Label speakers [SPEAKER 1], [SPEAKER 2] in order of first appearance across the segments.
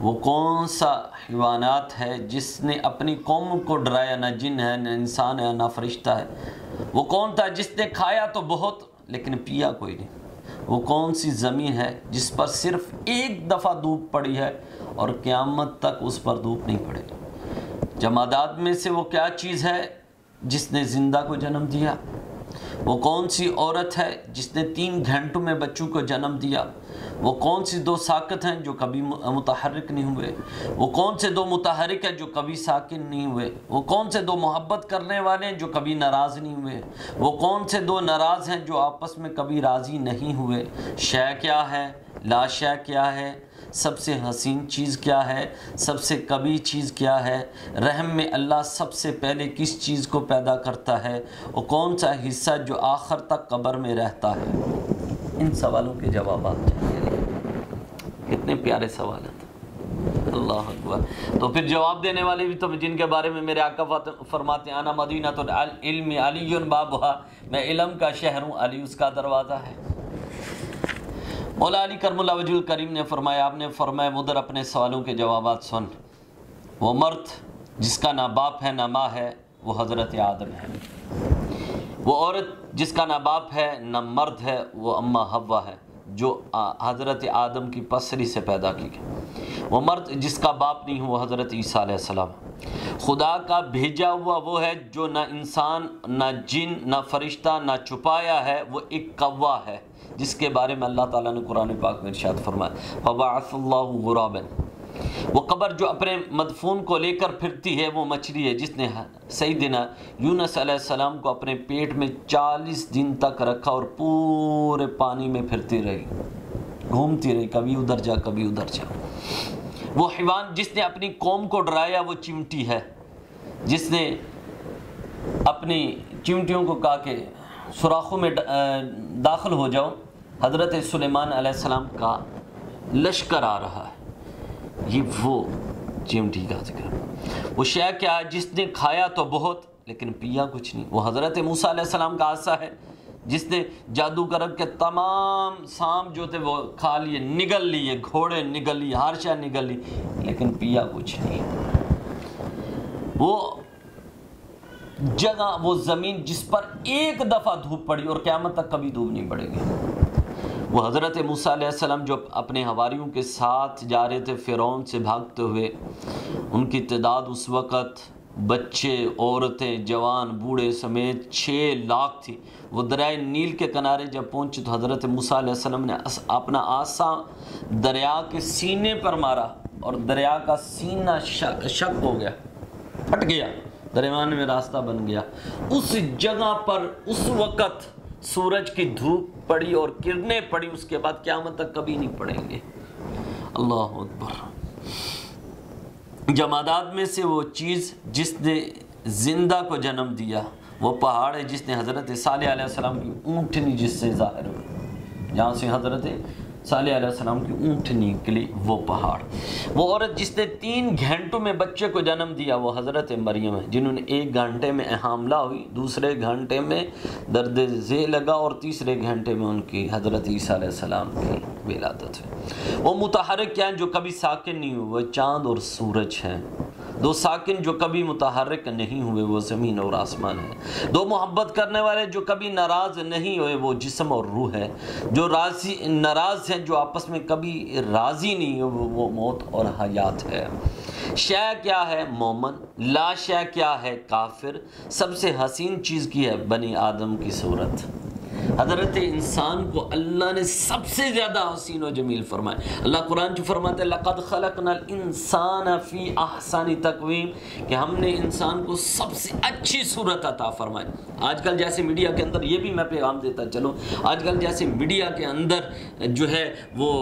[SPEAKER 1] وہ کون سا حیوانات ہے جس نے اپنی قوم کو ڈرایا، نہ جن ہے نہ انسان ہے نہ فرشتہ ہے؟ وہ کون تھا جس نے کھایا تو بہت لیکن پیا کوئی نہیں؟ وہ کون سی زمین ہے جس پر صرف ایک دفعہ دھوپ پڑی ہے اور قیامت تک اس پر دھوپ نہیں پڑے گی؟ جمادات میں سے وہ کیا چیز ہے جس نے زندہ کو جنم دیا؟ وہ کون سی عورت ہے جس نے 3 گھنٹوں میں بچوں کو جنم دیا؟ وہ کون سی 2 ساکت ہیں جو کبھی متحرک نہیں ہوئے؟ وہ کون سے 2 متحرک ہیں جو کبھی ساکن نہیں ہوئے؟ وہ کون سے 2 محبت کرنے والے ہیں جو کبھی ناراض نہیں ہوئے؟ وہ کون سے 2 ناراض ہیں جو آپس میں کبھی راضی نہیں ہوئے؟ شے کیا ہے؟ لا شے کیا ہے؟ سب سے حسین چیز کیا ہے؟ سب سے کبھی چیز کیا ہے؟ رحم میں اللہ سب سے پہلے کس چیز کو پیدا کرتا ہے؟ اور کون سا حصہ جو آخر تک قبر میں رہتا ہے؟ ان سوالوں کے جوابات چاہیے۔ کتنے پیارے سوالات، اللہ اکبر۔ تو پھر جواب دینے والے بھی تو جن کے بارے میں میرے آقا فرماتے ہیں انا مدینۃ العلم علی بابھا، میں علم کا شہر ہوں، علی اس کا دروازہ ہے۔ مولا علی کرم اللہ وجہ الکریم نے فرمایا، آپ نے فرمایا مدر اپنے سوالوں کے جوابات سن۔ وہ مرد جس کا نہ باپ ہے نہ ماں ہے وہ حضرت آدم ہے۔ وہ عورت جس کا نہ باپ ہے نہ مرد ہے وہ اماں حوا ہے جو حضرت آدم کی پسری سے پیدا کی گئی۔ وہ مرد جس کا باپ نہیں ہو وہ حضرت عیسیٰ علیہ السلام۔ خدا کا بھیجا ہوا وہ ہے جو نہ انسان نہ جن نہ فرشتہ نہ چھپایا ہے، وہ ایک کوا ہے جس کے بارے میں اللہ تعالیٰ نے قرآن پاک میں ارشاد فرمایا فَبَعَثَ اللَّهُ غُرَابًا۔ وہ قبر جو اپنے مدفون کو لے کر پھرتی ہے وہ مچھلی ہے جس نے سیدنا یونس علیہ السلام کو اپنے پیٹ میں 40 دن تک رکھا اور پورے پانی میں پھرتی رہی، گھومتی رہی، کبھی ادھر جا کبھی ادھر جا۔ وہ حیوان جس نے اپنی قوم کو ڈرایا وہ چمٹی ہے، جس نے اپنی چمٹیوں کو کہا کہ سوراخوں میں داخل ہو جاؤ۔ حضرت سلیمان علیہ السلام کا لشکر آ رہا ہے، یہ وہ چمٹی کا ذکر۔ وہ شے کیا ہے جس نے کھایا تو بہت لیکن پیا کچھ نہیں؟ وہ حضرت موسیٰ علیہ السلام کا عصا ہے جس نے جادو کر کے تمام سانپ جو تھے وہ کھا لیے، نگل لیے، گھوڑے نگل لیے، ہر شے نگل لی لیکن پیا کچھ نہیں۔ وہ جگہ، وہ زمین جس پر ایک دفعہ دھوپ پڑی اور قیامت تک کبھی دھوپ نہیں پڑے گی۔ وہ حضرت موسیٰ علیہ السلام جو اپنے حواریوں کے ساتھ جا رہے تھے فرعون سے بھاگتے ہوئے، ان کی تعداد اس وقت بچے، عورتیں، جوان، بوڑھے سمیت 6 لاکھ تھی۔ وہ دریائے نیل کے کنارے جب پہنچے تو حضرت موسیٰ علیہ السلام نے اپنا عصا دریا کے سینے پر مارا اور دریا کا سینہ شق ہو گیا، پھٹ گیا، درمیان میں راستہ بن گیا۔ اس جگہ پر اس وقت سورج کی دھوپ پڑی اور کرنیں پڑی، اس کے بعد قیامت تک کبھی نہیں پڑیں گے۔ اللہ اکبر۔ جمادات میں سے وہ چیز جس نے زندہ کو جنم دیا وہ پہاڑ ہے جس نے حضرت صالح علیہ السلام کی اونٹنی جس سے ظاہر ہوئی، جہاں سے حضرت صالح علیہ السلام کی اونٹنی نکلی وہ پہاڑ۔ وہ عورت جس نے 3 گھنٹوں میں بچے کو جنم دیا وہ حضرت مریم ہے، جنہوں نے 1 گھنٹے میں حاملہ ہوئی، دوسرے گھنٹے میں درد ذیل لگا اور تیسرے گھنٹے میں ان کی حضرت عیسیٰ علیہ السلام کی ولادت ہوئی۔ وہ متحرک کیا ہیں جو کبھی ساکن نہیں ہوئے، وہ چاند اور سورج ہیں۔ 2 ساکن جو کبھی متحرک نہیں ہوئے وہ زمین اور آسمان ہے۔ 2 محبت کرنے والے جو کبھی ناراض نہیں ہوئے وہ جسم اور روح ہے۔ جو ناراض ہیں جو آپس میں کبھی راضی نہیں ہوئے وہ موت اور حیات ہے۔ شے کیا ہے؟ مومن۔ لا شے کیا ہے؟ کافر۔ سب سے حسین چیز کی ہے؟ بنی آدم کی صورت۔ حضرت انسان کو اللہ نے سب سے زیادہ حسین و جمیل فرمایا۔ اللہ قرآن جو فرماتا ہے لَقَدْ خَلَقْنَا الْإِنسَانَ فِي أَحْسَنِ تَقْوِيمٍ، کہ ہم نے انسان کو سب سے اچھی صورت عطا فرمائی۔ آج کل جیسے میڈیا کے اندر، یہ بھی میں پیغام دیتا چلوں، آج کل جیسے میڈیا کے اندر جو ہے وہ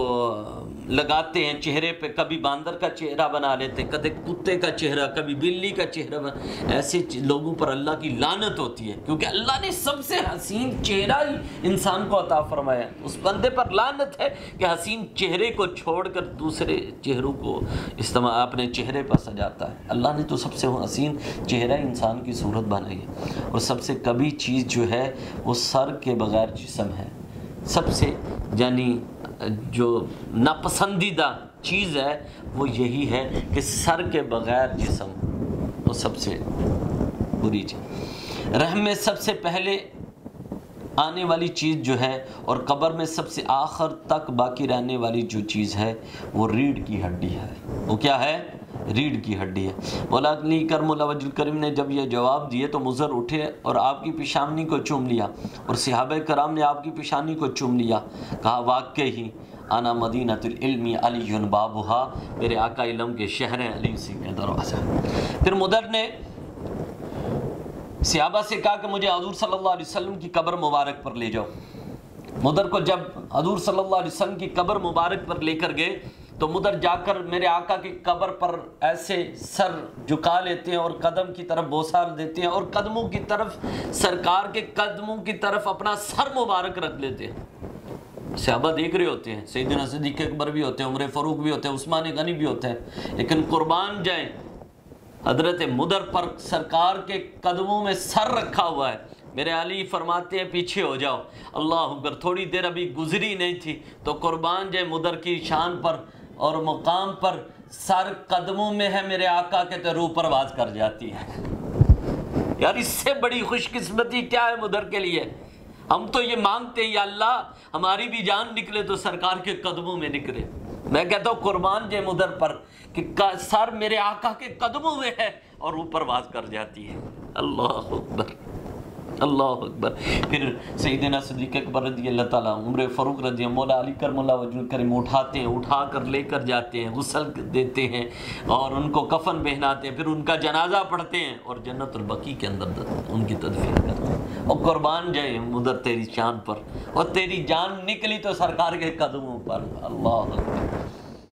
[SPEAKER 1] لگاتے ہیں چہرے پہ، کبھی باندر کا چہرہ بنا لیتے ہیں، کبھی کتے کا چہرہ، کبھی بلی کا چہرہ، ایسے لوگوں پر اللہ کی لعنت ہوتی ہے، کیونکہ اللہ نے سب سے حسین چہرہ ہی انسان کو عطا فرمایا۔ اس بندے پر لعنت ہے کہ حسین چہرے کو چھوڑ کر دوسرے چہروں کو اپنے چہرے پر سجاتا ہے۔ اللہ نے تو سب سے حسین چہرہ انسان کی صورت بنائی ہے، اور سب سے کبھی چیز جو ہے وہ سر کے بغیر جسم ہے۔ سب سے یعنی جو ناپسندیدہ چیز ہے وہ یہی ہے کہ سر کے بغیر جسم وہ سب سے بری چیز۔ رحم میں سب سے پہلے آنے والی چیز جو ہے اور قبر میں سب سے آخر تک باقی رہنے والی جو چیز ہے وہ ریڑھ کی ہڈی ہے۔ وہ کیا ہے؟ ریڑھ کی ہڈی ہے۔ مولا علی کرم اللہ وجہ الکریم نے جب یہ جواب دیے تو مضر اٹھے اور آپ کی پیشانی کو چوم لیا، اور صحابہ کرام نے آپ کی پیشانی کو چوم لیا، کہا واقعی انا مدینۃ العلم علی بابھا، میرے آقا علم کے شہر ہیں، علی اسی کا دروازہ۔ پھر مضر نے صحابہ سے کہا کہ مجھے حضور صلی اللہ علیہ وسلم کی قبر مبارک پر لے جاؤ۔ مضر کو جب حضور صلی اللہ علیہ وسلم کی قبر مبارک پر لے کر گئے تو مضر جا کر میرے آقا کی قبر پر ایسے سر جھکا لیتے ہیں اور قدم کی طرف بوسہ دیتے ہیں اور قدموں کی طرف، سرکار کے قدموں کی طرف اپنا سر مبارک رکھ لیتے ہیں۔ صحابہ دیکھ رہے ہوتے ہیں، سیدنا صدیق اکبر بھی ہوتے ہیں، عمر فاروق بھی ہوتے ہیں، عثمان غنی بھی ہوتے ہیں، لیکن قربان جائیں حضرت مضر پر سرکار کے قدموں میں سر رکھا ہوا ہے۔ میرے علی فرماتے ہیں پیچھے ہو جاؤ، اللہ اکبر، تھوڑی دیر ابھی گزری نہیں تھی تو قربان جائے مضر کی شان پر اور مقام پر سر قدموں میں ہے میرے آقا کے، تو روح پرواز کر جاتی ہے۔ یار اس سے بڑی خوش قسمتی کیا ہے مضر کے لیے؟ ہم تو یہ مانگتے ہیں یا اللہ ہماری بھی جان نکلے تو سرکار کے قدموں میں نکلے۔ میں کہتا ہوں قربان جائے مضر پر کہ سر میرے آقا کے قدموں میں ہے اور روح پرواز کر جاتی ہے۔ اللہ اکبر، اللہ اکبر۔ پھر سیدنا صدیق اکبر رضی اللہ تعالیٰ، عمر فاروق رضی اللہ، مولا علی کرم اللہ وجہ الکریم اٹھاتے ہیں، اٹھا کر لے کر جاتے ہیں، غسل دیتے ہیں اور ان کو کفن پہناتے ہیں، پھر ان کا جنازہ پڑھتے ہیں اور جنت البقیع کے اندر ان کی تدفین کرتے ہیں۔ اور قربان جائے مضر تیری شان پر، اور تیری جان نکلی تو سرکار کے قدموں پر۔ اللہ اکبر۔